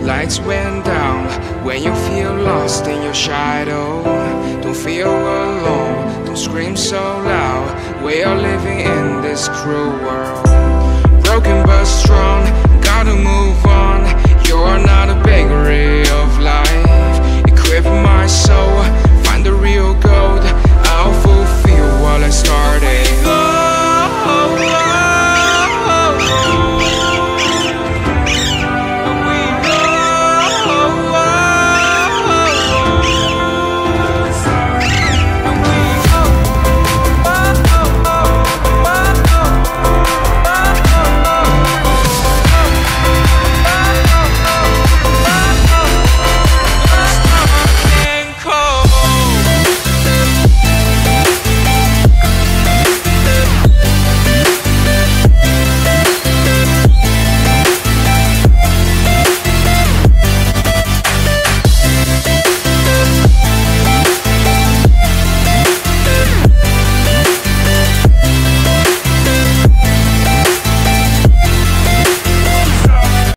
lights went down. When you feel lost in your shadow, don't feel alone, don't scream so loud. We are living in this cruel world, broken but strong, gotta move on.